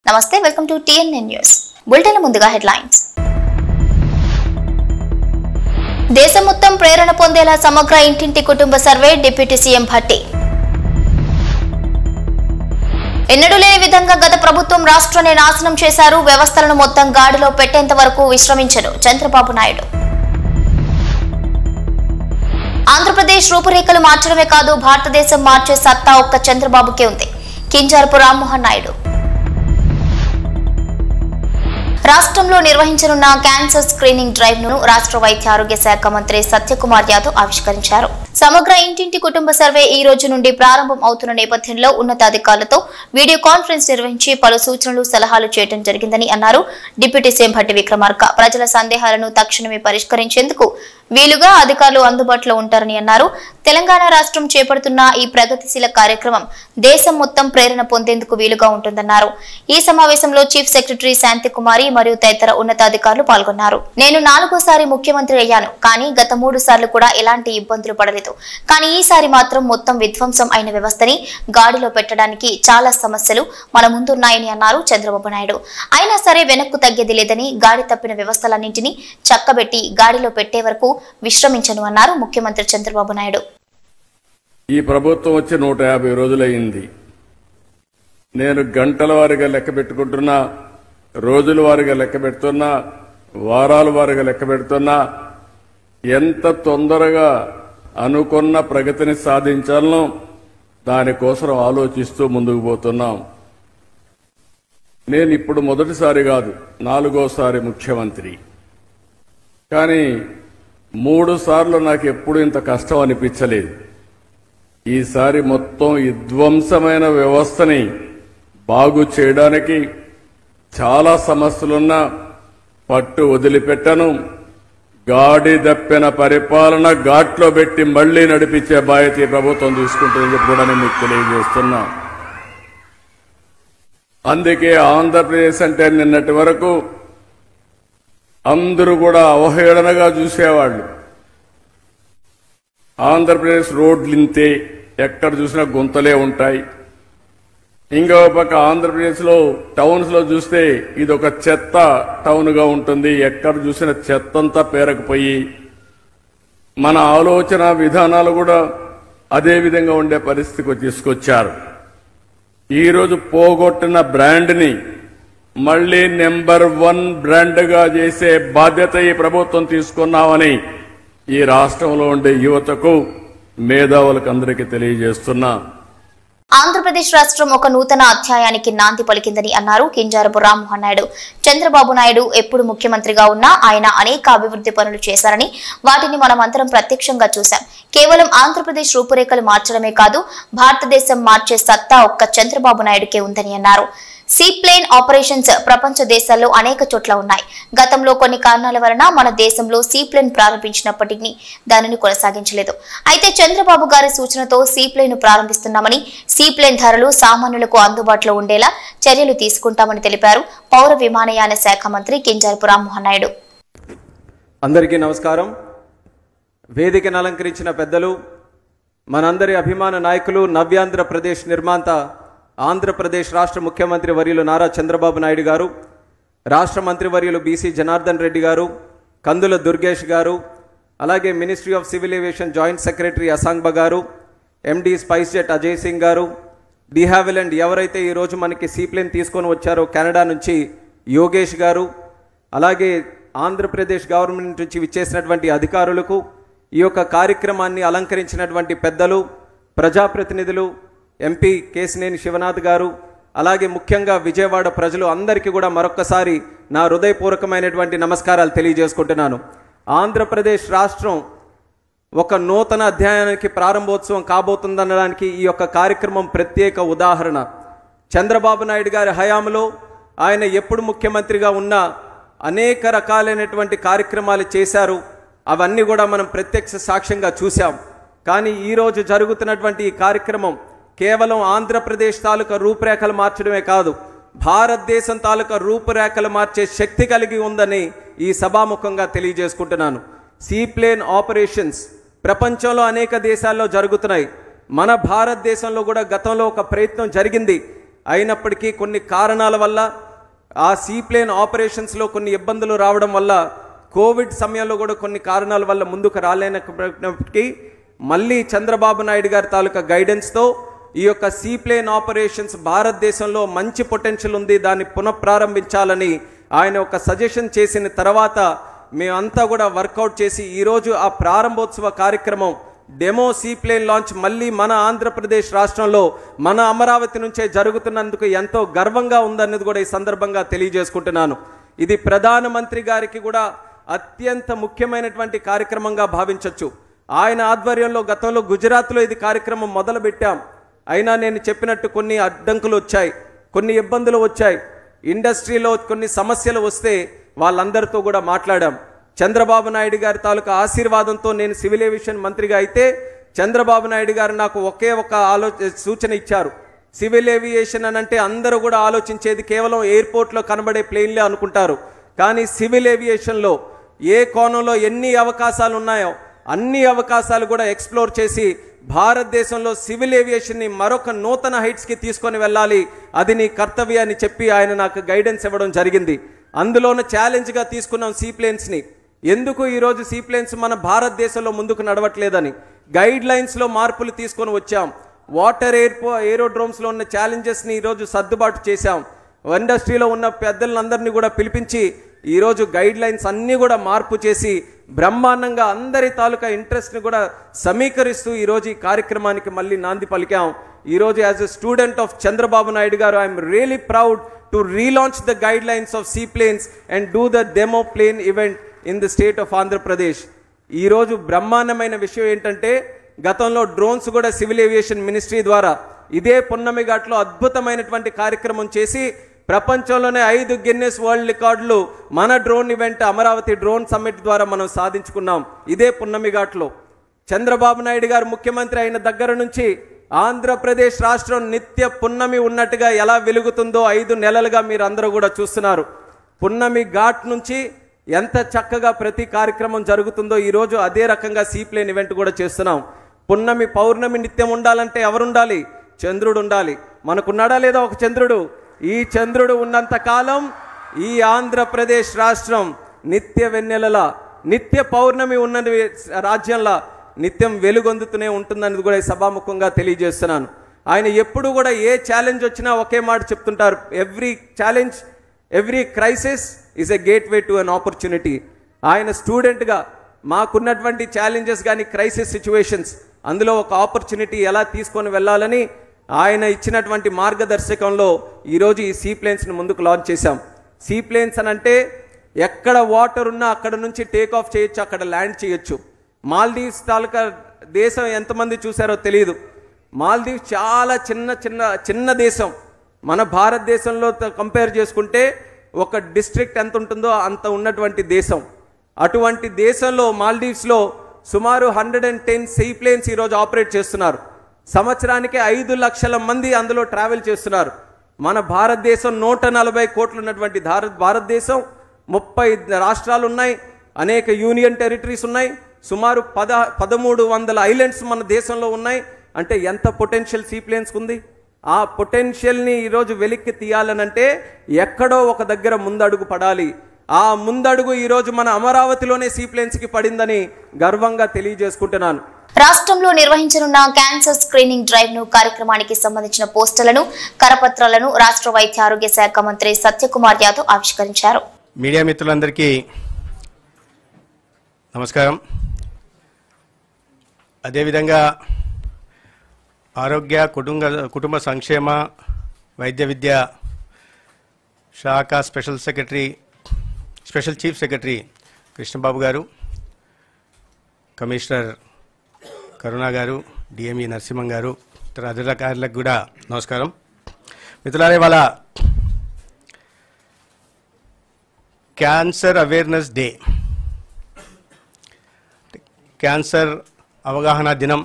నమస్తే welcome to TNN news bulletin ముందుగా headlines దేశం మొత్తం ప్రేరణ పొందేలా సమగ్ర ఇంటింటి కుటుంబ సర్వే డిప్యూటీ సీఎం భట్టి ఎన్నడూ లేని విధంగా గత ప్రభుత్వం రాష్ట్రాన్ని నాశనం చేశారు వ్యవస్థలను మొత్తం గాడిలో పెట్టేంత వరకు విశ్రమించరు చంద్రబాబు నాయుడు ఆంధ్రప్రదేశ్ రూపురేఖలు మార్చడమే కాదు భారతదేశం మార్చే సత్తా ఒక్క చంద్రబాబుకే ఉంది కింజారపు రామ్మోహన్ నాయుడు రాష్ట్రంలో నిర్వహించనున్న క్యాన్సర్ స్క్రీనింగ్ డ్రైవ్ ను రాష్ట్ర వైద్య ఆరోగ్య శాఖ మంత్రి సత్యకుమార్ యాదవ్ ఆవిష్కరించారు. సమగ్ర ఇంటింటి కుటుంబ సర్వే ఈ రోజు నుండి ప్రారంభం అవుతున్న నేపథ్యంలో ఉన్నతాధికారులతో వీడియో కాన్ఫరెన్స్ నిర్వహించి పలు సూచనలు సలహాలు చేయడం జరిగిందని అన్నారు. డిప్యూటీ సీఎం భట్టి విక్రమార్క ప్రజల సందేహాలను తక్షణమే పరిష్కరించేందుకు వీలుగా అధికారులు అందుబాటులో ఉంటారని అన్నారు. తెలంగాణ రాష్ట్రం చేపడుతున్న ఈ ప్రగతిశీల కార్యక్రమం దేశం మొత్తం ప్రేరణ పొందేందుకు వీలుగా ఉంటుందన్నారు. ఈ సమావేశంలో చీఫ్ సెక్రటరీ శాంతికుమారి మరియు తదితర ఉన్నతాధికారులు పాల్గొన్నారు. నేను 4వ ముఖ్యమంత్రి అయ్యాను, కానీ గత 3 సార్లు కూడా ఎలాంటి ఇబ్బందులు పడలేదు. కానీ ఈసారి మాత్రం మొత్తం విధ్వంసం అయిన వ్యవస్థని గాడిలో పెట్టడానికి చాలా సమస్యలు మన ముందున్నాయని అన్నారు చంద్రబాబు నాయుడు. అయినా సరే వెనక్కు తగ్గేది లేదని గాడి తప్పిన వ్యవస్థలన్నింటినీ చక్కబెట్టి గాడిలో పెట్టే వరకు విశ్రమించను అన్నారు ముఖ్యమంత్రి చంద్రబాబు నాయుడు. ఈ ప్రభుత్వం వచ్చి 150 రోజులైంది. నేను గంటల వారీగా లెక్క పెట్టుకుంటున్నా, రోజుల వారీగా లెక్క పెడుతున్నా, వారాల వారీగా లెక్క పెడుతున్నా. ఎంత తొందరగా అనుకున్న ప్రగతిని సాధించాలనో దానికోసం ఆలోచిస్తూ ముందుకు పోతున్నాం. నేను ఇప్పుడు మొదటిసారి కాదు, 4వసారి ముఖ్యమంత్రి. కానీ 3 సార్లు నాకు ఎప్పుడు ఇంత కష్టం అనిపించలేదు. ఈసారి మొత్తం విధ్వంసమైన వ్యవస్థని బాగు చేయడానికి చాలా సమస్యలున్నా పట్టు వదిలిపెట్టను. గాడి దప్పిన పరిపాలన ఘాట్లో పెట్టి మళ్లీ నడిపించే బాధ్యత ఈ ప్రభుత్వం తీసుకుంటుందని కూడా నేను మీకు తెలియజేస్తున్నా. అందుకే ఆంధ్రప్రదేశ్ అంటే నిన్నటి వరకు అందరూ కూడా అవహేళనగా చూసేవాళ్లు. ఆంధ్రప్రదేశ్ రోడ్లింతే, ఎక్కడ చూసినా గుంతలే ఉంటాయి. ఇంకో పక్క ఆంధ్రప్రదేశ్ లో టౌన్స్ లో చూస్తే ఇది ఒక చెత్త టౌన్ గా ఉంటుంది. ఎక్కడ చూసినా చెత్తంతా పేరకపోయి మన ఆలోచన విధానాలు కూడా అదే విధంగా ఉండే పరిస్థితికి తీసుకొచ్చారు. ఈరోజు పోగొట్టిన బ్రాండ్ ని మళ్లీ నెంబర్ 1 బ్రాండ్ గా చేసే బాధ్యత ఈ ప్రభుత్వం తీసుకున్నామని ఈ రాష్ట్రంలో ఉండే యువతకు, మేధావులకు అందరికీ తెలియజేస్తున్నా. ఆంధ్రప్రదేశ్ రాష్ట్రం ఒక నూతన అధ్యాయానికి నాంది పలికిందని అన్నారు కింజారపు రామ్మోహన్ నాయుడు. చంద్రబాబు నాయుడు ఎప్పుడు ముఖ్యమంత్రిగా ఉన్నా ఆయన అనేక అభివృద్ధి పనులు చేశారని, వాటిని మనమందరం ప్రత్యక్షంగా చూశాం. కేవలం ఆంధ్రప్రదేశ్ రూపురేఖలు మార్చడమే కాదు భారతదేశం మార్చే సత్తా ఒక్క చంద్రబాబు నాయుడుకే ఉందని అన్నారు. సీప్లేన్ ఆపరేషన్స్ ప్రపంచ దేశాల్లో అనేక చోట్ల ఉన్నాయి. గతంలో కొన్ని కారణాల వలన మన దేశంలో సీప్లేన్ ప్రారంభించినప్పటికీ దానిని కొనసాగించలేదు. అయితే చంద్రబాబు గారి సూచనతో సీప్లేన్ ప్రారంభిస్తున్నామని, సీప్లేన్ ధరలు సామాన్యులకు అందుబాటులో ఉండేలా చర్యలు తీసుకుంటామని తెలిపారు పౌర విమానయాన శాఖ మంత్రి కింజారపు రామ్మోహన్ నాయుడు. అందరికీ నమస్కారం. వేదికను అలంకరించిన పెద్దలు, మనందరి అభిమాన నాయకులు, నవ్యాంధ్రప్రదేశ్ నిర్మాత, ఆంధ్రప్రదేశ్ రాష్ట్ర ముఖ్యమంత్రి వర్యులు నారా చంద్రబాబు నాయుడు గారు, రాష్ట్ర మంత్రివర్యులు బీసీ జనార్దన్ రెడ్డి గారు, కందుల దుర్గేష్ గారు, అలాగే ministry of civil aviation joint secretary Asangba garu, MD SpiceJet Ajay Singh garu, de హావిలాండ్ ఎవరైతే ఈరోజు మనకి సీప్లేన్ తీసుకొని వచ్చారో కెనడా నుంచి యోగేష్ గారు, అలాగే ఆంధ్రప్రదేశ్ గవర్నమెంట్ నుంచి విచ్చేసినటువంటి అధికారులకు, ఈ యొక్క కార్యక్రమాన్ని అలంకరించినటువంటి పెద్దలు, ప్రజాప్రతినిధులు, ఎంపీ కేశినేని శివనాథ్ గారు, అలాగే ముఖ్యంగా విజయవాడ ప్రజలు అందరికీ కూడా మరొక్కసారి నా హృదయపూర్వకమైనటువంటి నమస్కారాలు తెలియజేసుకుంటున్నాను. ఆంధ్రప్రదేశ్ రాష్ట్రం ఒక నూతన అధ్యాయానికి ప్రారంభోత్సవం కాబోతుందనడానికి ఈ యొక్క కార్యక్రమం ప్రత్యేక ఉదాహరణ. చంద్రబాబు నాయుడు గారి హయాంలో ఆయన ఎప్పుడు ముఖ్యమంత్రిగా ఉన్నా అనేక రకాలైనటువంటి కార్యక్రమాలు చేశారు. అవన్నీ కూడా మనం ప్రత్యక్ష సాక్ష్యంగా చూశాం. కానీ ఈరోజు జరుగుతున్నటువంటి ఈ కార్యక్రమం కేవలం ఆంధ్రప్రదేశ్ తాలూకా రూపురేఖలు మార్చడమే కాదు, భారతదేశం తాలూకా రూపురేఖలు మార్చే శక్తి కలిగి ఉందని ఈ సభాముఖంగా తెలియజేసుకుంటున్నాను. సీప్లేన్ ఆపరేషన్స్ ప్రపంచంలో అనేక దేశాల్లో జరుగుతున్నాయి. మన భారతదేశంలో కూడా గతంలో ఒక ప్రయత్నం జరిగింది. అయినప్పటికీ కొన్ని కారణాల వల్ల ఆ సీప్లేన్ ఆపరేషన్స్లో కొన్ని ఇబ్బందులు రావడం వల్ల కోవిడ్ సమయంలో కూడా కొన్ని కారణాల వల్ల ముందుకు రాలేనప్పటికీ మళ్ళీ చంద్రబాబు నాయుడు గారి తాలూకా గైడెన్స్తో ఈ యొక్క సీప్లేన్ ఆపరేషన్స్ భారతదేశంలో మంచి పొటెన్షియల్ ఉంది, దాన్ని పునఃప్రారంభించాలని ఆయన ఒక సజెషన్ చేసిన తర్వాత మేమంతా కూడా వర్కౌట్ చేసి ఈరోజు ఆ ప్రారంభోత్సవ కార్యక్రమం డెమో సీప్లేన్ లాంచ్ మళ్ళీ మన ఆంధ్రప్రదేశ్ రాష్ట్రంలో మన అమరావతి నుంచే జరుగుతున్నందుకు ఎంతో గర్వంగా ఉందన్నది కూడా ఈ సందర్భంగా తెలియజేసుకుంటున్నాను. ఇది ప్రధానమంత్రి గారికి కూడా అత్యంత ముఖ్యమైనటువంటి కార్యక్రమంగా భావించవచ్చు. ఆయన ఆధ్వర్యంలో గతంలో గుజరాత్లో ఇది కార్యక్రమం మొదలు పెట్టాం. అయినా నేను చెప్పినట్టు కొన్ని అడ్డంకులు వచ్చాయి, కొన్ని ఇబ్బందులు వచ్చాయి, ఇండస్ట్రీలో కొన్ని సమస్యలు వస్తే వాళ్ళందరితో కూడా మాట్లాడాం. చంద్రబాబు నాయుడు గారి తాలూకా ఆశీర్వాదంతో నేను సివిల్ ఏవియేషన్ మంత్రిగా అయితే చంద్రబాబు నాయుడు గారు నాకు ఒకే ఒక సూచన ఇచ్చారు. సివిల్ ఏవియేషన్ అని అంటే అందరూ కూడా ఆలోచించేది కేవలం ఎయిర్పోర్ట్లో కనబడే ప్లేన్లే అనుకుంటారు. కానీ సివిల్ ఏవియేషన్లో ఏ కోణంలో ఎన్ని అవకాశాలు ఉన్నాయో అన్ని అవకాశాలు కూడా ఎక్స్ప్లోర్ చేసి భారతదేశంలో సివిల్ ఏవియేషన్ని మరొక నూతన హైట్స్కి తీసుకొని వెళ్ళాలి, అది నీ కర్తవ్యం అని చెప్పి ఆయన నాకు గైడెన్స్ ఇవ్వడం జరిగింది. అందులోనూ ఛాలెంజ్గా తీసుకున్నాం సీప్లేన్స్ని. ఎందుకు ఈరోజు సీప్లేన్స్ మన భారతదేశంలో ముందుకు నడవట్లేదని గైడ్ లైన్స్లో మార్పులు తీసుకొని వచ్చాం. వాటర్ ఏరోడ్రోమ్స్లో ఉన్న ఛాలెంజెస్ని ఈరోజు సర్దుబాటు చేశాం. ఇండస్ట్రీలో ఉన్న పెద్దలందరినీ కూడా పిలిపించి ఈరోజు గైడ్ లైన్స్ అన్నీ కూడా మార్పు చేసి బ్రహ్మాండంగా అందరి తాలూకా ఇంట్రెస్ట్ని కూడా సమీకరిస్తూ ఈరోజు ఈ కార్యక్రమానికి మళ్ళీ నాంది పలికాం. ఈరోజు as a student of Chandrababu Naidu garu I am really proud to relaunch the guidelines of seaplanes and do the demo plane event in the state of Andhra Pradesh. ఈరోజు బ్రహ్మాండమైన విషయం ఏంటంటే గతంలో డ్రోన్స్ కూడా సివిల్ ఏవియేషన్ మినిస్ట్రీ ద్వారా ఇదే పున్నమి ఘాట్లో అద్భుతమైనటువంటి కార్యక్రమం చేసి ప్రపంచంలోనే 5 గిన్నెస్ వరల్డ్ రికార్డులు మన drone event Amaravati drone summit ద్వారా మనం సాధించుకున్నాం. ఇదే పున్నమి ఘాట్లో చంద్రబాబు నాయుడు గారు ముఖ్యమంత్రి అయిన దగ్గర నుంచి ఆంధ్రప్రదేశ్ రాష్ట్రం నిత్య పున్నమి ఉన్నట్టుగా ఎలా వెలుగుతుందో 5 నెలలుగా మీరు అందరూ కూడా చూస్తున్నారు. పున్నమి ఘాట్ నుంచి ఎంత చక్కగా ప్రతి కార్యక్రమం జరుగుతుందో ఈరోజు అదే రకంగా సీప్లేన్ ఈవెంట్ కూడా చేస్తున్నాం. పున్నమి పౌర్ణమి నిత్యం ఉండాలంటే ఎవరుండాలి? చంద్రుడు ఉండాలి. మనకున్నాడా లేదా ఒక చంద్రుడు? ఈ చంద్రుడు ఉన్నంత కాలం ఈ ఆంధ్రప్రదేశ్ రాష్ట్రం నిత్య వెన్నెలలా నిత్య పౌర్ణమి ఉన్న రాజ్యంలా నిత్యం వెలుగొందుతూనే ఉంటుందని కూడా ఈ సభాముఖంగా తెలియజేస్తున్నాను. ఆయన ఎప్పుడు కూడా ఏ ఛాలెంజ్ వచ్చినా ఒకే మాట చెప్తుంటారు, every challenge every crisis is a gateway to an opportunity. ఆయన స్టూడెంట్గా మాకున్నటువంటి ఛాలెంజెస్ కానీ క్రైసిస్ సిచ్యువేషన్స్ అందులో ఒక ఆపర్చునిటీ ఎలా తీసుకొని వెళ్ళాలని ఆయన ఇచ్చినటువంటి మార్గదర్శకంలో ఈరోజు ఈ సీప్లేన్స్ని ముందుకు లాంచ్ చేశాం. సీప్లేన్స్ అని అంటే ఎక్కడ వాటర్ ఉన్నా అక్కడ నుంచి టేక్ ఆఫ్ చేయొచ్చు, అక్కడ ల్యాండ్ చేయొచ్చు. మాల్దీవ్స్ తాలూకా దేశం ఎంతమంది చూసారో తెలియదు. మాల్దీవ్స్ చాలా చిన్న దేశం. మన భారతదేశంలో కంపేర్ చేసుకుంటే ఒక డిస్ట్రిక్ట్ ఎంత ఉంటుందో అంత ఉన్నటువంటి దేశం. అటువంటి దేశంలో మాల్దీవ్స్లో సుమారు 110 సీప్లేన్స్ ఈరోజు ఆపరేట్ చేస్తున్నారు. సంవత్సరానికి 5 లక్షల మంది అందులో ట్రావెల్ చేస్తున్నారు. మన భారతదేశం 140 కోట్లు ఉన్నటువంటి భారతదేశం 30 రాష్ట్రాలు ఉన్నాయి, అనేక యూనియన్ టెరిటరీస్ ఉన్నాయి, సుమారు 1300 ఐలాండ్స్ మన దేశంలో ఉన్నాయి. అంటే ఎంత పొటెన్షియల్ సీప్లేన్స్కి ఉంది. ఆ పొటెన్షియల్ని ఈరోజు వెలిక్కి తీయాలనంటే ఎక్కడో ఒక దగ్గర ముందడుగు పడాలి. ఆ ముందడుగు ఈరోజు మన అమరావతిలోనే సీప్లేన్స్కి పడిందని గర్వంగా తెలియజేసుకుంటున్నాను. రాష్ట్రంలో నిర్వహించనున్న క్యాన్సర్ స్క్రీనింగ్ డ్రైవ్ ను కార్యక్రమానికి సంబంధించిన పోస్టర్లను, కరపత్రాలను రాష్ట్ర వైద్య ఆరోగ్య శాఖ మంత్రి సత్యకుమార్ యాదవ్ ఆవిష్కరించారు. మీడియా మిత్రులందరికీ నమస్కారం. అదేవిధంగా ఆరోగ్య కుటుంబ సంక్షేమ వైద్య విద్య శాఖ స్పెషల్ చీఫ్ సెక్రటరీ కృష్ణబాబు గారు, కమిషనర్ కరుణ గారు, డిఎంఈ నరసింహం గారు, ఇతర అధికారులకు కూడా నమస్కారం. మిత్రులారా, ఇవాళ క్యాన్సర్ అవేర్నెస్ డే, క్యాన్సర్ అవగాహన దినం.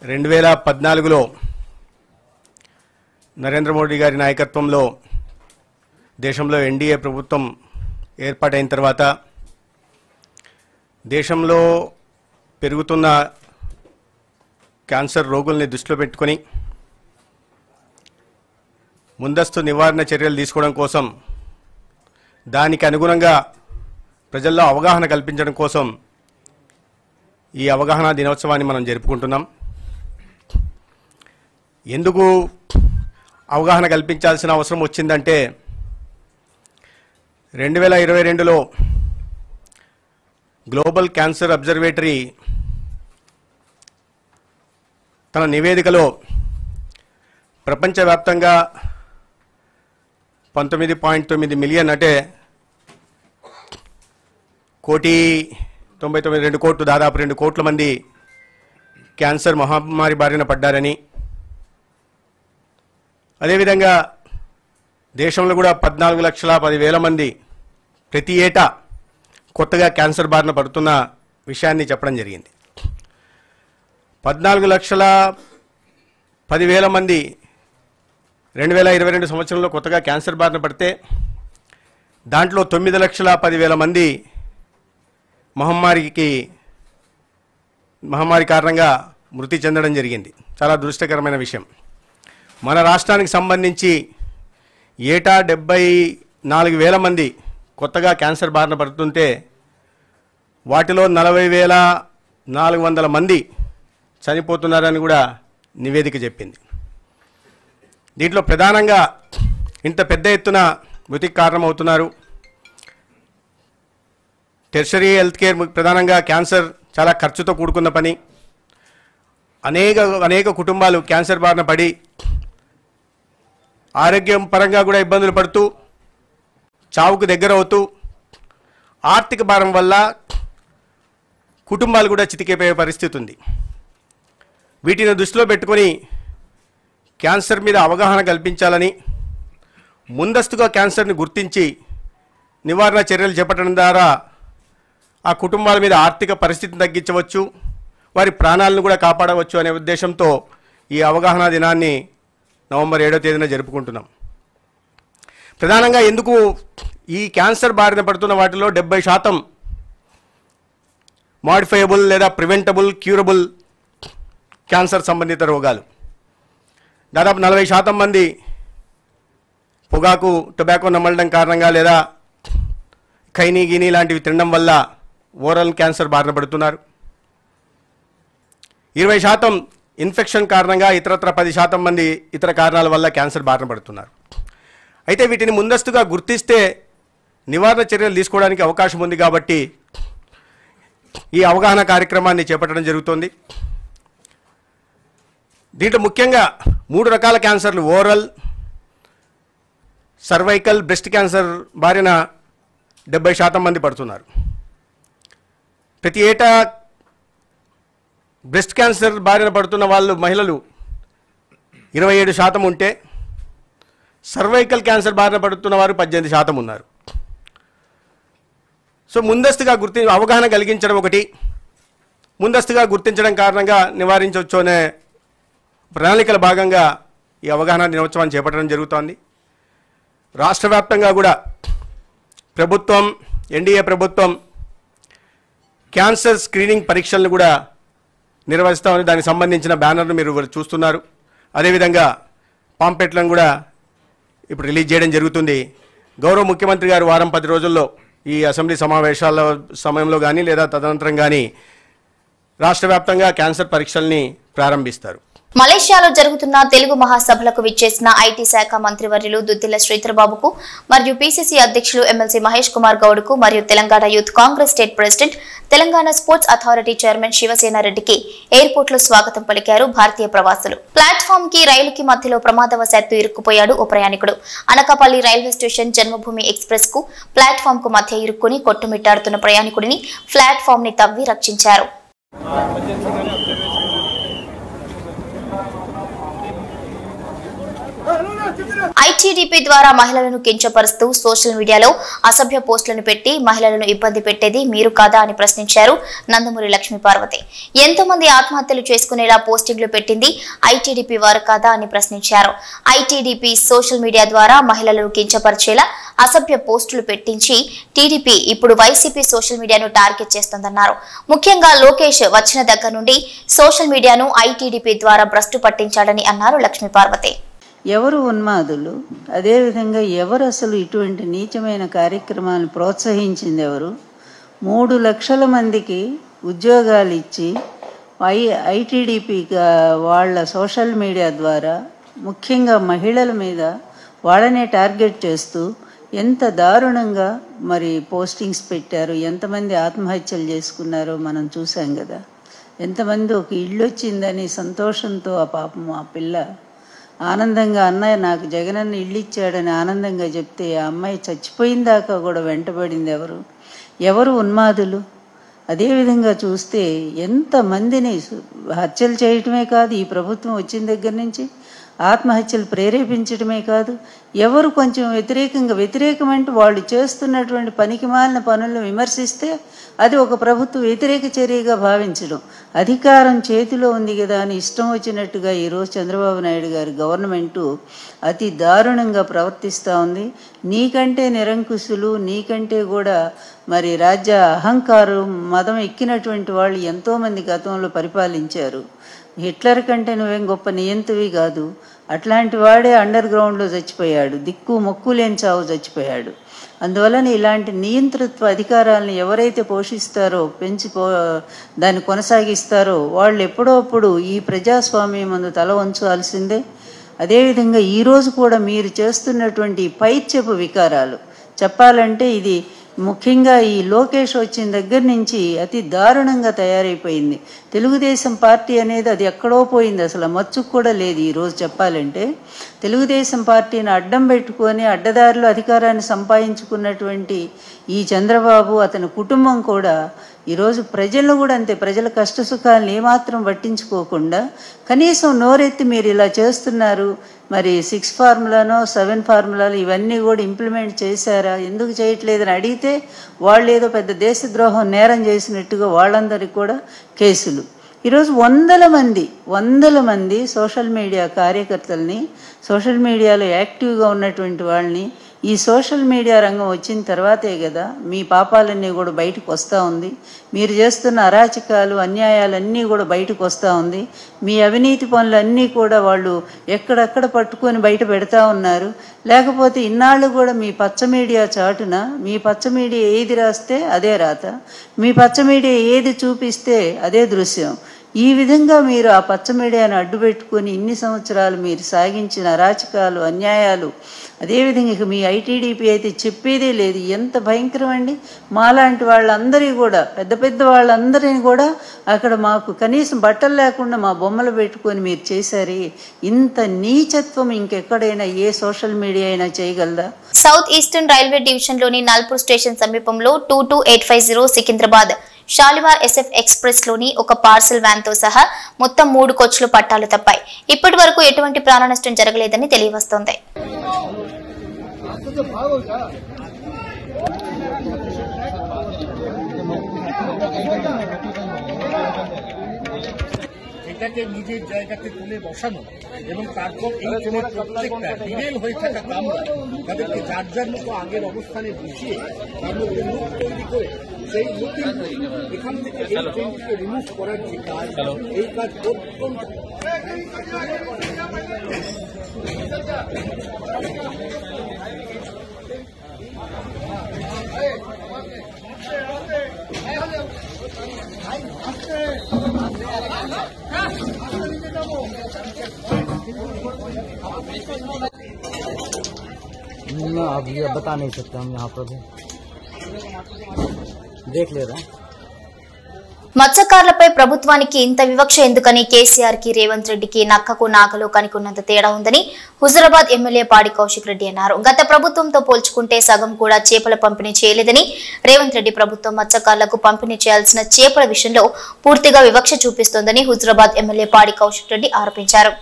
2014లో నరేంద్ర మోడీ గారి నాయకత్వంలో దేశంలో ఎన్డీఏ ప్రభుత్వం ఏర్పాటైన తర్వాత దేశంలో పెరుగుతున్న క్యాన్సర్ రోగుల్ని దృష్టిలో పెట్టుకొని ముందస్తు నివారణ చర్యలు తీసుకోవడం కోసం, దానికి అనుగుణంగా ప్రజల్లో అవగాహన కల్పించడం కోసం ఈ అవగాహన దినోత్సవాన్ని మనం జరుపుకుంటున్నాం. ఎందుకు అవగాహన కల్పించాల్సిన అవసరం వచ్చిందంటే 2022లో గ్లోబల్ క్యాన్సర్ అబ్జర్వేటరీ తన నివేదికలో ప్రపంచవ్యాప్తంగా 19.9 మిలియన్ అంటే 1,99,2 కోట్లు, దాదాపు 2 కోట్ల మంది క్యాన్సర్ మహమ్మారి బారిన పడ్డారని, అదేవిధంగా దేశంలో కూడా 14,10,000 మంది ప్రతి ఏటా కొత్తగా క్యాన్సర్ బారిన పడుతున్న విషయాన్ని చెప్పడం జరిగింది. 14,10,000 మంది 2022 సంవత్సరంలో కొత్తగా క్యాన్సర్ బారిన పడితే దాంట్లో 9,10,000 మంది మహమ్మారి కారణంగా మృతి చెందడం జరిగింది. చాలా దురదృష్టకరమైన విషయం. మన రాష్ట్రానికి సంబంధించి ఏటా 74,000 మంది కొత్తగా క్యాన్సర్ బారిన పడుతుంటే వాటిలో 40,400 మంది చనిపోతున్నారని కూడా నివేదిక చెప్పింది. దీంట్లో ప్రధానంగా ఇంత పెద్ద ఎత్తున మృతికి కారణమవుతున్నారు టెర్షరీ హెల్త్ కేర్. ప్రధానంగా క్యాన్సర్ చాలా ఖర్చుతో కూడుకున్న పని. అనేక కుటుంబాలు క్యాన్సర్ బారిన పడి ఆరోగ్యం పరంగా కూడా ఇబ్బందులు పడుతూ చావుకు దగ్గర అవుతూ ఆర్థిక భారం వల్ల కుటుంబాలు కూడా చితికిపోయే పరిస్థితి ఉంది. వీటిని దృష్టిలో పెట్టుకొని క్యాన్సర్ మీద అవగాహన కల్పించాలని, ముందస్తుగా క్యాన్సర్ని గుర్తించి నివారణ చర్యలు చేపట్టడం ద్వారా ఆ కుటుంబాల మీద ఆర్థిక పరిస్థితిని తగ్గించవచ్చు, వారి ప్రాణాలను కూడా కాపాడవచ్చు అనే ఉద్దేశంతో ఈ అవగాహన దినాన్ని నవంబర్ 7వ తేదీన జరుపుకుంటున్నాం. ప్రధానంగా ఎందుకు ఈ క్యాన్సర్ బారిన పడుతున్న వాటిలో 70% మాడిఫైయబుల్ లేదా ప్రివెంటబుల్, క్యూరబుల్ క్యాన్సర్ సంబంధిత రోగాలు. దాదాపు 40% మంది పొగాకు, టొబాకో నమలడం కారణంగా లేదా ఖైనీ గిని లాంటివి తినడం వల్ల ఓరల్ క్యాన్సర్ బారిన పడుతున్నారు. 20% ఇన్ఫెక్షన్ కారణంగా, ఇతరత్ర 10% మంది ఇతర కారణాల వల్ల క్యాన్సర్ బారిన పడుతున్నారు. అయితే వీటిని ముందస్తుగా గుర్తిస్తే నివారణ చర్యలు తీసుకోవడానికి అవకాశం ఉంది కాబట్టి ఈ అవగాహన కార్యక్రమాన్ని చేపట్టడం జరుగుతోంది. దీంట్లో ముఖ్యంగా 3 రకాల క్యాన్సర్లు, ఓరల్, సర్వైకల్, బ్రెస్ట్ క్యాన్సర్ బారిన 70% మంది పడుతున్నారు. ప్రతి ఏటా బ్రెస్ట్ క్యాన్సర్ బారిన పడుతున్న వాళ్ళు మహిళలు 27% ఉంటే సర్వైకల్ క్యాన్సర్ బారిన పడుతున్న వారు 18% ఉన్నారు. సో ముందస్తుగా అవగాహన కలిగించడం ఒకటి, ముందస్తుగా గుర్తించడం కారణంగా నివారించవచ్చు అనే ప్రణాళికల భాగంగా ఈ అవగాహన దినోత్సవాన్ని చేపట్టడం జరుగుతోంది. రాష్ట్ర వ్యాప్తంగా కూడా ప్రభుత్వం, ఎన్డీఏ ప్రభుత్వం క్యాన్సర్ స్క్రీనింగ్ పరీక్షలను కూడా నిర్వహిస్తామని దానికి సంబంధించిన బ్యానర్ను మీరు చూస్తున్నారు. అదేవిధంగా పాంప్లెట్లను కూడా ఇప్పుడు రిలీజ్ చేయడం జరుగుతుంది. గౌరవ ముఖ్యమంత్రి గారు వారం 10 రోజుల్లో ఈ అసెంబ్లీ సమావేశాల సమయంలో కానీ లేదా తదనంతరం కానీ రాష్ట్ర వ్యాప్తంగా క్యాన్సర్ పరీక్షల్ని ప్రారంభిస్తారు. మలేషియాలో జరుగుతున్న తెలుగు మహాసభలకు విచ్చేసిన ఐటీ శాఖ మంత్రివర్యులు దుద్దిల్ల శ్రీధర్ బాబుకు మరియు పీసీసీ అధ్యక్షులు ఎమ్మెల్సీ మహేష్ కుమార్ గౌడ్కు మరియు Telangana youth Congress state president, Telangana sports authority chairman Shivasena రెడ్డికి ఎయిర్పోర్ట్ లో స్వాగతం పలికారు భారతీయ ప్రవాసులు. ప్లాట్ఫామ్ కి రైలుకి మధ్యలో ప్రమాదవశాత్తు ఇరుక్కుపోయాడు ఓ ప్రయాణికుడు. అనకాపల్లి రైల్వే స్టేషన్ జన్మభూమి ఎక్స్ప్రెస్ కు ప్లాట్ఫామ్ కు మధ్య ఇరుక్కుని కొట్టుమిట్టాడుతున్న ప్రయాణికుడిని ప్లాట్ఫామ్ ని తవ్వి రక్షించారు. ఐటీడీపీ ద్వారా మహిళలను కించపరుస్తూ సోషల్ మీడియాలో అసభ్య పోస్టులను పెట్టి మహిళలను ఇబ్బంది పెట్టేది మీరు కాదా అని ప్రశ్నించారు నందమూరి లక్ష్మీ పార్వతి. ఎంతో మంది ఆత్మహత్యలు చేసుకునేలా పోస్టింగ్లు పెట్టింది ఐటీడీపీ వారు కాదా అని ప్రశ్నించారు. ఐటీడీపీ సోషల్ మీడియా ద్వారా మహిళలను కించపరిచేలా అసభ్య పోస్టులు పెట్టించి టీడీపీ ఇప్పుడు వైసీపీ సోషల్ మీడియాను టార్గెట్ చేస్తోందన్నారు. ముఖ్యంగా లోకేష్ వచ్చిన దగ్గర నుండి సోషల్ మీడియాను ఐటీడీపీ ద్వారా భ్రష్టు పట్టించాడని అన్నారు లక్ష్మీ పార్వతి. ఎవరు ఉన్మాదులు, అదేవిధంగా ఎవరు అసలు ఇటువంటి నీచమైన కార్యక్రమాలను ప్రోత్సహించింది ఎవరు? 3 లక్షల మందికి ఉద్యోగాలు ఇచ్చి ఐటీడీపీ వాళ్ళ సోషల్ మీడియా ద్వారా ముఖ్యంగా మహిళల మీద వాళ్ళనే టార్గెట్ చేస్తూ ఎంత దారుణంగా మరి పోస్టింగ్స్ పెట్టారు, ఎంతమంది ఆత్మహత్యలు చేసుకున్నారో మనం చూసాం కదా. ఎంతమంది ఒక ఇల్లు వచ్చిందని సంతోషంతో ఆ పాపం ఆ పిల్ల ఆనందంగా అన్నయ్య నాకు జగనన్న ఇల్లు ఇచ్చాడని ఆనందంగా చెప్తే ఆ అమ్మాయి చచ్చిపోయిన దాకా కూడా వెంటబడింది ఎవరు ఉన్మాదులు? అదేవిధంగా చూస్తే ఎంతమందిని హత్యలు చేయటమే కాదు, ఈ ప్రభుత్వం వచ్చిన దగ్గర నుంచి ఆత్మహత్యలు ప్రేరేపించడమే కాదు, ఎవరు కొంచెం వ్యతిరేకమంటే వాళ్ళు చేస్తున్నటువంటి పనికిమాలిన పనులను విమర్శిస్తే అది ఒక ప్రభుత్వ వ్యతిరేక చర్యగా భావించడం. అధికారం చేతిలో ఉంది కదా అని ఇష్టం వచ్చినట్టుగా ఈరోజు చంద్రబాబు నాయుడు గారి గవర్నమెంటు అతి దారుణంగా ప్రవర్తిస్తూ ఉంది. నీకంటే నిరంకుశులు, నీకంటే కూడా మరి రాజ్య అహంకారం మదం ఎక్కినటువంటి వాళ్ళు ఎంతోమంది గతంలో పరిపాలించారు. హిట్లర్ కంటే నువ్వేం గొప్ప నియంతవి కాదు. అట్లాంటి వాడే అండర్ గ్రౌండ్లో చచ్చిపోయాడు, దిక్కు మొక్కు లేని చావు చచ్చిపోయాడు. అందువలన ఇలాంటి నియంతృత్వ అధికారాలను ఎవరైతే పోషిస్తారో దాన్ని కొనసాగిస్తారో వాళ్ళు ఎప్పుడోప్పుడు ఈ ప్రజాస్వామ్యం ముందు తల వంచాల్సిందే. అదేవిధంగా ఈరోజు కూడా మీరు చేస్తున్నటువంటి పైత్యపు వికారాలు చెప్పాలంటే ఇది ముఖ్యంగా ఈ లోకేష్ వచ్చిన దగ్గర నుంచి అతి దారుణంగా తయారైపోయింది. తెలుగుదేశం పార్టీ అనేది అది ఎక్కడో పోయింది, అసలు మచ్చుకు కూడా లేదు. ఈరోజు చెప్పాలంటే తెలుగుదేశం పార్టీని అడ్డం పెట్టుకొని అడ్డదారిలో అధికారాన్ని సంపాదించుకున్నటువంటి ఈ చంద్రబాబు అతని కుటుంబం కూడా ఈరోజు ప్రజలను కూడా అంతే, ప్రజల కష్టసుఖాలను ఏమాత్రం పట్టించుకోకుండా కనీసం నోరెత్తి మీరు ఇలా చేస్తున్నారు, మరి 6 ఫార్ములానో 7 ఫార్ములాలు ఇవన్నీ కూడా ఇంప్లిమెంట్ చేశారా, ఎందుకు చేయట్లేదని అడిగితే వాళ్ళు ఏదో పెద్ద దేశద్రోహం నేరం చేసినట్టుగా వాళ్ళందరికీ కూడా కేసులు. ఈరోజు వందల మంది సోషల్ మీడియా కార్యకర్తల్ని, సోషల్ మీడియాలో యాక్టివ్గా ఉన్నటువంటి వాళ్ళని ఈ సోషల్ మీడియా రంగం వచ్చిన తర్వాతే కదా మీ పాపాలన్నీ కూడా బయటకు వస్తూ ఉంది, మీరు చేస్తున్న అరాచకాలు అన్యాయాలన్నీ కూడా బయటకు వస్తూ ఉంది, మీ అవినీతి పనులన్నీ కూడా వాళ్ళు ఎక్కడెక్కడ పట్టుకొని బయట పెడతా ఉన్నారు. లేకపోతే ఇన్నాళ్ళు కూడా మీ పచ్చ మీడియా చాటున మీ పచ్చ మీడియా ఏది రాస్తే అదే రాత, మీ పచ్చ మీడియా ఏది చూపిస్తే అదే దృశ్యం. ఈ విధంగా మీరు ఆ పచ్చ మీడియాను అడ్డుపెట్టుకొని ఇన్ని సంవత్సరాలు మీరు సాగించిన అరాచకాలు అన్యాయాలు, అదేవిధంగా ఇక మీ ఐటీడీపీ అయితే చెప్పేదే లేదు. ఎంత భయంకరం అండి. మాలాంటి వాళ్ళందరి కూడా పెద్ద వాళ్ళందరినీ కూడా అక్కడ మాకు కనీసం బట్టలు లేకుండా మా బొమ్మలు పెట్టుకొని మీరు చేశారు. ఇంత నీచత్వం ఇంకెక్కడైనా ఏ సోషల్ మీడియా అయినా చేయగలదా? సౌత్ ఈస్టర్న్ రైల్వే డివిజన్ లోని నల్పూర్ స్టేషన్ సమీపంలో 22850 సికింద్రాబాద్ షాలిమార్ SF ఎక్స్ప్రెస్ లోని ఒక పార్సల్ వ్యాన్ తో సహా మొత్తం 3 కోచ్లు పట్టాలు తప్పాయి. ఇప్పటి వరకు ఎటువంటి ప్రాణ నష్టం జరగలేదని తెలియవస్తోంది. এটাকে নিজের জায়গাতে তুলে বসানো এবং তারপর এই ট্রেনের প্রত্যেকটা ডিরেল হয়ে থাকা কামরা তাদেরকে যার যার মতো আগের অবস্থানে বসিয়ে তার মধ্যে লুক তৈরি করে সেই লুকিং এখান থেকে এই ট্রেনটিকে রিমুভ করার যে কাজ, এই কাজ অত্যন্ত अब ये बता नहीं सकते हम यहाँ पर भी देख ले रहे हैं. మత్స్యకారులపై ప్రభుత్వానికి ఇంత వివక్ష ఎందుకని కేసీఆర్ కి రేవంత్ రెడ్డికి నక్కకు నాగలో కనుకున్నంత తేడా ఉందని హుజురాబాద్ ఎమ్మెల్యే పాడి కౌశిక్ రెడ్డి అన్నారు. గత ప్రభుత్వంతో పోల్చుకుంటే సగం కూడా చేపల పంపిణీ చేయలేదని, రేవంత్ రెడ్డి ప్రభుత్వం మత్స్యకారులకు పంపిణీ చేయాల్సిన చేపల విషయంలో పూర్తిగా వివక్ష చూపిస్తోందని హుజురాబాద్ ఎమ్మెల్యే పాడి కౌశిక్ రెడ్డి ఆరోపించారు.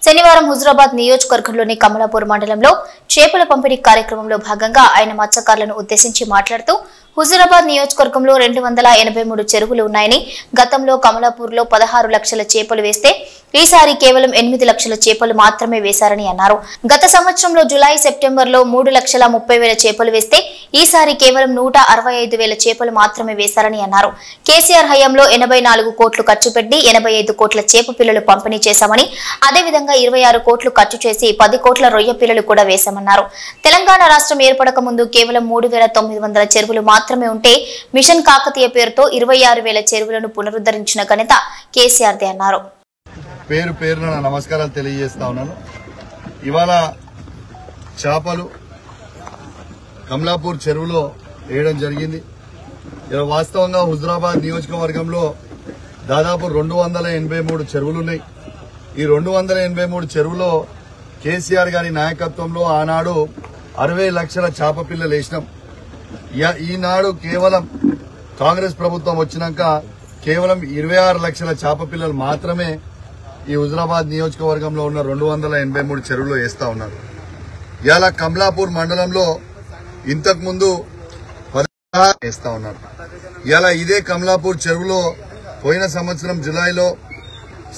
శనివారం హుజురాబాద్ నియోజకవర్గంలోని కమలాపూర్ మండలంలో చేపల పంపిణీ కార్యక్రమంలో భాగంగా ఆయన మత్స్యకారులను ఉద్దేశించి మాట్లాడుతూ హుజురాబాద్ నియోజకవర్గంలో 283 చెరువులు ఉన్నాయని, గతంలో కమలాపూర్లో 16 లక్షల చేపలు వేస్తే ఈసారి కేవలం 8 లక్షల చేపలు మాత్రమే వేశారని అన్నారు. గత సంవత్సరంలో జులై సెప్టెంబర్లో 3,30,30,000 చేపలు వేస్తే ఈసారి కేవలం 165,000 చేపలు మాత్రమే వేశారని అన్నారు. కేసీఆర్ హయాంలో 84 కోట్లు ఖర్చు పెట్టి 85 కోట్ల చేప పిల్లలు పంపిణీ చేశామని, అదేవిధంగా 26 కోట్లు ఖర్చు చేసి 10 కోట్ల రొయ్య పిల్లలు కూడా వేశామన్నారు. తెలంగాణ రాష్ట్రం ఏర్పడక ముందు కేవలం 3,900 చెరువులు మాత్రమే ఉంటే మిషన్ కాకతీయ పేరుతో 26,000 చెరువులను పునరుద్ధరించిన ఘనత కేసీఆర్దే అన్నారు. పేరు పేరున నమస్కారాలు తెలియజేస్తా ఉన్నాను. ఇవాళ చేపలు కమలాపూర్ చెరువులో వేయడం జరిగింది. వాస్తవంగా హుజురాబాద్ నియోజకవర్గంలో దాదాపు 283 చెరువులున్నాయి. ఈ 283 చెరువులో కేసీఆర్ గారి నాయకత్వంలో ఆనాడు 60 లక్షల చేప పిల్లలు వేసినాం. ఈనాడు కేవలం కాంగ్రెస్ ప్రభుత్వం వచ్చినాక కేవలం 26 లక్షల చేప పిల్లలు మాత్రమే ఈ హుజురాబాద్ నియోజకవర్గంలో ఉన్న 283 చెరువుల్లో వేస్తా ఉన్నారు. ఇవాళ కమలాపూర్ మండలంలో ఇంతకు ముందు 16 వేస్తా ఉన్నారు. ఇవాళ ఇదే కమలాపూర్ చెరువులో పోయిన సంవత్సరం జులైలో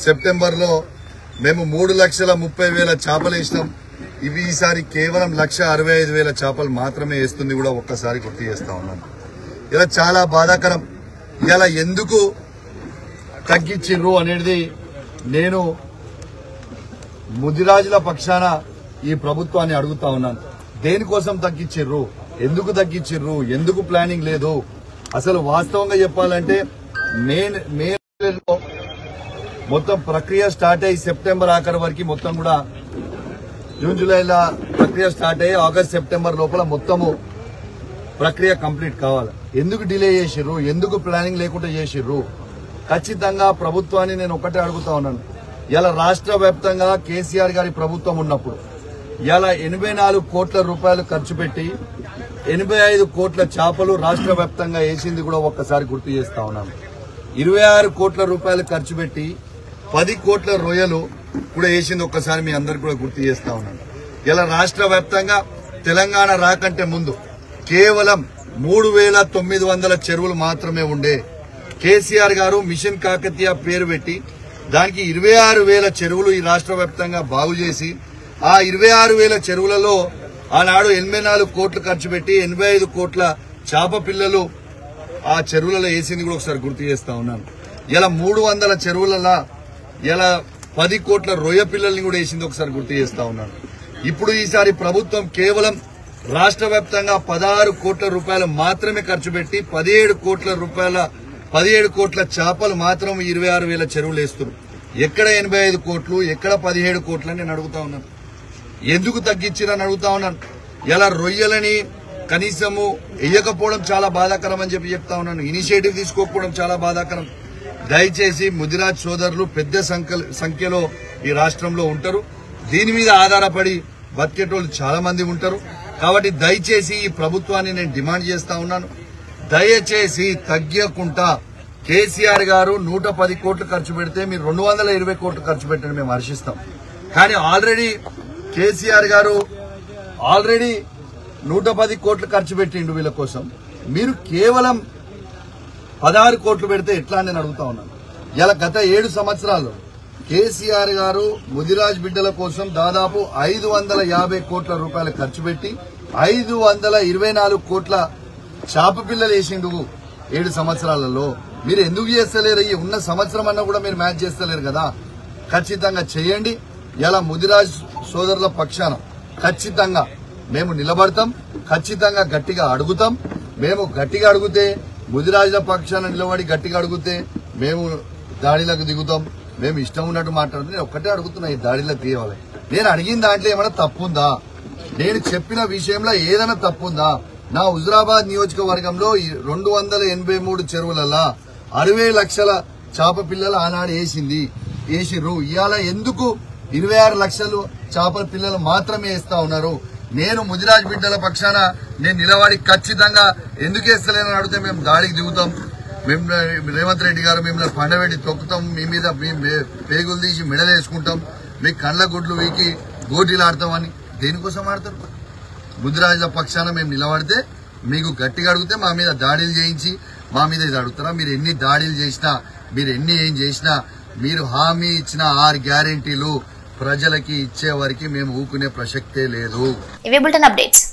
సెప్టెంబర్లో మేము 3,30,000 చేపలు వేసినాం. ఇవి ఈసారి కేవలం 1,65,000 చేపలు మాత్రమే వేస్తుంది కూడా ఒక్కసారి గుర్తు చేస్తా ఉన్నాను. ఇలా చాలా బాధాకరం. ఇలా ఎందుకు తగ్గించిర్రు అనేది నేను ముదిరాజుల పక్షాన ఈ ప్రభుత్వాన్ని అడుగుతా ఉన్నాను. దేనికోసం తగ్గించిర్రు, ఎందుకు తగ్గించిర్రు, ఎందుకు ప్లానింగ్ లేదు? అసలు వాస్తవంగా చెప్పాలంటే మే మొత్తం ప్రక్రియ స్టార్ట్ అయ్యి సెప్టెంబర్ ఆఖరి వరకు మొత్తం కూడా జూన్ జూలైలో ప్రక్రియ స్టార్ట్ అయ్యి ఆగస్ట్ సెప్టెంబర్ లోపల మొత్తము ప్రక్రియ కంప్లీట్ కావాలి. ఎందుకు డిలే చేసిర్రు, ఎందుకు ప్లానింగ్ లేకుండా చేసిర్రు? ఖచ్చితంగా ప్రభుత్వాన్ని నేను ఒకటే అడుగుతా ఉన్నాను. ఇలా రాష్ట్ర వ్యాప్తంగా కేసీఆర్ గారి ప్రభుత్వం ఉన్నప్పుడు ఇలా 84 కోట్ల రూపాయలు ఖర్చు పెట్టి 85 కోట్ల చేపలు రాష్ట్ర వ్యాప్తంగా వేసింది కూడా ఒక్కసారి గుర్తు చేస్తా ఉన్నాను. 26 కోట్ల రూపాయలు ఖర్చు పెట్టి 10 కోట్ల రొయ్యలు కూడా వేసింది ఒక్కసారి మీ అందరికి కూడా గుర్తు చేస్తా ఉన్నాను. ఇలా రాష్ట్ర వ్యాప్తంగా తెలంగాణ రాకంటే ముందు కేవలం 3,900 చెరువులు మాత్రమే ఉండే. కేసీఆర్ గారు మిషన్ కాకతీయ పేరు పెట్టి దానికి 26,000 చెరువులు ఈ రాష్ట్ర వ్యాప్తంగా బాగు చేసి ఆ 26,000 చెరువులలో ఆనాడు 84 కోట్లు ఖర్చు పెట్టి 85 కోట్ల చేప పిల్లలు ఆ చెరువులలో వేసింది కూడా ఒకసారి గుర్తు చేస్తా ఉన్నాను. ఇలా 300 చెరువులలో ఇలా 10 కోట్ల రొయ్య పిల్లల్ని కూడా వేసింది ఒకసారి గుర్తు చేస్తా ఉన్నాను. ఇప్పుడు ఈసారి ప్రభుత్వం కేవలం రాష్ట్ర వ్యాప్తంగా 16 కోట్ల రూపాయలు మాత్రమే ఖర్చు పెట్టి 17 కోట్ల చేపలు మాత్రం 26,000 చెరువులు వేస్తున్నారు. ఎక్కడ 85 కోట్లు, ఎక్కడ 17 కోట్లు అని నేను అడుగుతా ఉన్నాను. ఎందుకు తగ్గించిరని అడుగుతా ఉన్నాను. ఇలా రొయ్యలని కనీసము వేయకపోవడం చాలా బాధాకరం అని చెప్తా ఉన్నాను. ఇనిషియేటివ్ తీసుకోకపోవడం చాలా బాధాకరం. దయచేసి ముదిరాజ్ సోదరులు పెద్ద సంఖ్యలో ఈ రాష్ట్రంలో ఉంటారు. దీని మీద ఆధారపడి బతికేటోళ్ళు చాలా మంది ఉంటారు. కాబట్టి దయచేసి ఈ ప్రభుత్వాన్ని నేను డిమాండ్ చేస్తా ఉన్నాను. దయచేసి తగ్గకుండా కేసీఆర్ గారు 110 కోట్లు ఖర్చు పెడితే మీరు 220 కోట్లు ఖర్చు పెట్టండి, మేము హర్షిస్తాం. కానీ ఆల్రెడీ కేసీఆర్ గారు 110 కోట్లు ఖర్చు పెట్టిండు వీళ్ళ కోసం. మీరు కేవలం 16 కోట్లు పెడితే ఎట్లా అని నేను అడుగుతా ఉన్నాను. ఇలా గత 7 సంవత్సరాల్లో కేసీఆర్ గారు ముదిరాజ్ బిడ్డల కోసం దాదాపు 550 కోట్ల రూపాయలు ఖర్చు పెట్టి 524 కోట్ల చేప పిల్లలు వేసిండు 7 సంవత్సరాలలో. మీరు ఎందుకు చేస్తలేరు? ఈ ఉన్న సంవత్సరం అన్నా కూడా మీరు మ్యాచ్ చేస్తలేరు కదా. ఖచ్చితంగా చేయండి. ఇలా ముదిరాజ్ సోదరుల పక్షాన ఖచ్చితంగా మేము నిలబడతాం. ఖచ్చితంగా గట్టిగా అడుగుతాం. మేము గట్టిగా అడిగితే ముదిరాజుల పక్షాన నిలబడి గట్టిగా అడిగితే మేము దాడిలకు దిగుతాం. మేము ఇష్టం ఉన్నట్టు మాట్లాడుతూ నేను ఒక్కటే అడుగుతున్నా, ఈ దాడిలకు తీయాలి. నేను అడిగిన దాంట్లో ఏమైనా తప్పుందా? నేను చెప్పిన విషయంలో ఏదైనా తప్పుందా? నా హుజురాబాద్ నియోజకవర్గంలో 283 చెరువులలో 60 లక్షల చేప పిల్లలు ఆనాడు వేసిర్రు. ఇవాళ ఎందుకు 26 లక్షలు చేపల పిల్లలు మాత్రమే వేస్తా ఉన్నారు? నేను ముదిరాజ్ బిడ్డల పక్షాన నేను నిలబడి ఖచ్చితంగా ఎందుకు వేస్తలేనని అడిగితే మేము దాడికి దిగుతాం. మేము రేవంత్ రెడ్డి గారు మిమ్మల్ని పండబెట్టి తొక్కుతాం, మీ మీద పేగులు తీసి మెడలు వేసుకుంటాం, మీ కళ్ళ గుడ్లు వీకి గోటీలు ఆడతామని. దేనికోసం ఆడతారు? ముదిరాజుల పక్షాన మేము నిలబడితే మీకు గట్టిగా అడిగితే మా మీద దాడులు చేయించి మా మీద ఇది అడుగుతారా? మీరు ఎన్ని దాడులు చేసినా, మీరు ఏం చేసినా, మీరు హామీ ఇచ్చిన 6 గ్యారెంటీలు ప్రజలకి ఇచ్చే వరకు మేము ఊకునే ప్రసక్తే లేదు. ఇవి బులెటిన్ అప్డేట్స్.